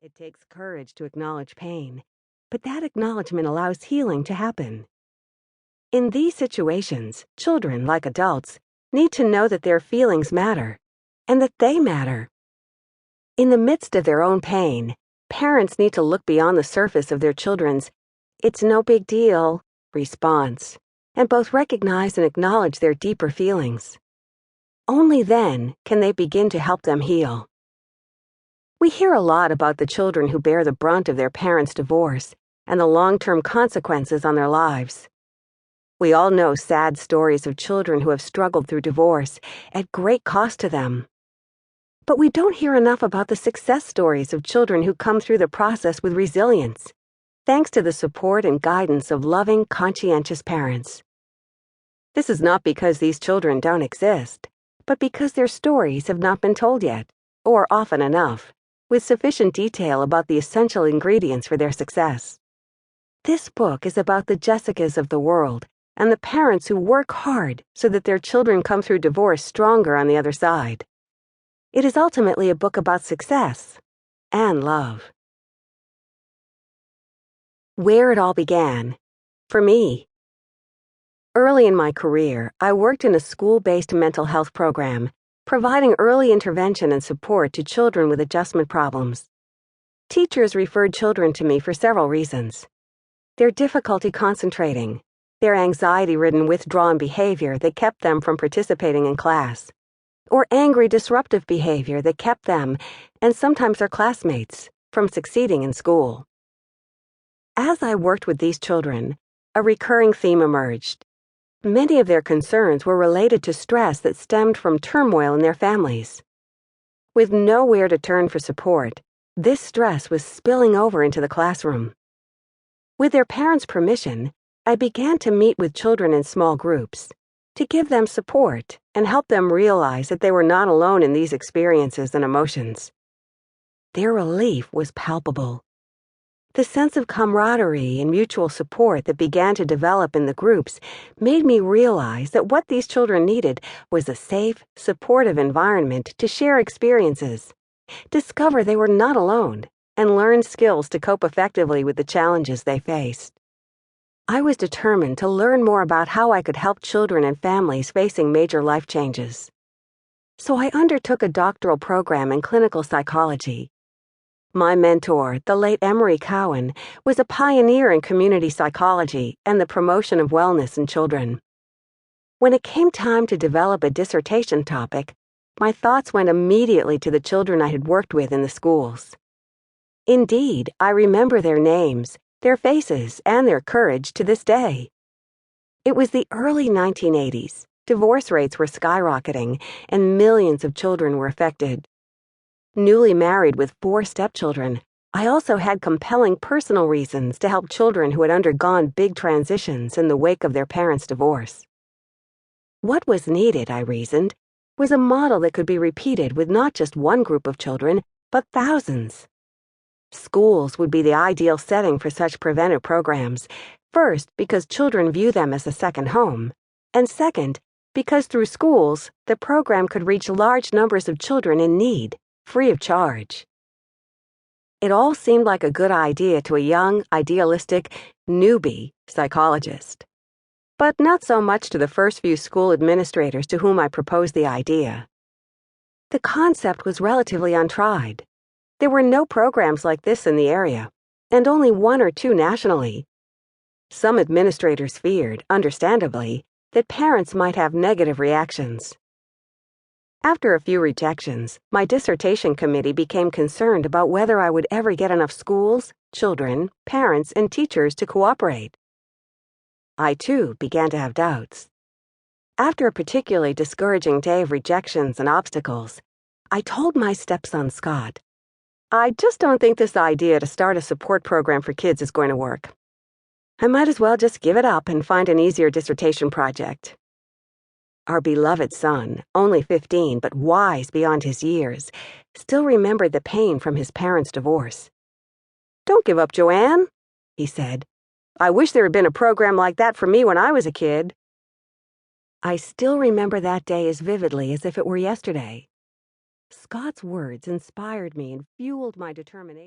It takes courage to acknowledge pain, but that acknowledgement allows healing to happen. In these situations, children, like adults, need to know that their feelings matter and that they matter. In the midst of their own pain, parents need to look beyond the surface of their children's "it's no big deal" response and both recognize and acknowledge their deeper feelings. Only then can they begin to help them heal. We hear a lot about the children who bear the brunt of their parents' divorce and the long-term consequences on their lives. We all know sad stories of children who have struggled through divorce at great cost to them. But we don't hear enough about the success stories of children who come through the process with resilience, thanks to the support and guidance of loving, conscientious parents. This is not because these children don't exist, but because their stories have not been told yet, or often enough, with sufficient detail about the essential ingredients for their success. This book is about the Jessicas of the world and the parents who work hard so that their children come through divorce stronger on the other side. It is ultimately a book about success and love. Where it all began, for me. Early in my career, I worked in a school-based mental health program, providing early intervention and support to children with adjustment problems. Teachers referred children to me for several reasons: their difficulty concentrating, their anxiety-ridden withdrawn behavior that kept them from participating in class, or angry disruptive behavior that kept them, and sometimes their classmates, from succeeding in school. As I worked with these children, a recurring theme emerged. Many of their concerns were related to stress that stemmed from turmoil in their families. With nowhere to turn for support, this stress was spilling over into the classroom. With their parents' permission, I began to meet with children in small groups, to give them support and help them realize that they were not alone in these experiences and emotions. Their relief was palpable. The sense of camaraderie and mutual support that began to develop in the groups made me realize that what these children needed was a safe, supportive environment to share experiences, discover they were not alone, and learn skills to cope effectively with the challenges they faced. I was determined to learn more about how I could help children and families facing major life changes. So I undertook a doctoral program in clinical psychology. My mentor, the late Emery Cowan, was a pioneer in community psychology and the promotion of wellness in children. When it came time to develop a dissertation topic, my thoughts went immediately to the children I had worked with in the schools. Indeed, I remember their names, their faces, and their courage to this day. It was the early 1980s. Divorce rates were skyrocketing, and millions of children were affected. Newly married with 4 stepchildren, I also had compelling personal reasons to help children who had undergone big transitions in the wake of their parents' divorce. What was needed, I reasoned, was a model that could be repeated with not just one group of children, but thousands. Schools would be the ideal setting for such preventive programs, first because children view them as a second home, and second, because through schools, the program could reach large numbers of children in need, free of charge. It all seemed like a good idea to a young, idealistic, newbie psychologist. But not so much to the first few school administrators to whom I proposed the idea. The concept was relatively untried. There were no programs like this in the area, and only 1 or 2 nationally. Some administrators feared, understandably, that parents might have negative reactions. After a few rejections, my dissertation committee became concerned about whether I would ever get enough schools, children, parents, and teachers to cooperate. I, too, began to have doubts. After a particularly discouraging day of rejections and obstacles, I told my stepson Scott, "I just don't think this idea to start a support program for kids is going to work. I might as well just give it up and find an easier dissertation project." Our beloved son, only 15 but wise beyond his years, still remembered the pain from his parents' divorce. "Don't give up, JoAnne," he said. "I wish there had been a program like that for me when I was a kid." I still remember that day as vividly as if it were yesterday. Scott's words inspired me and fueled my determination.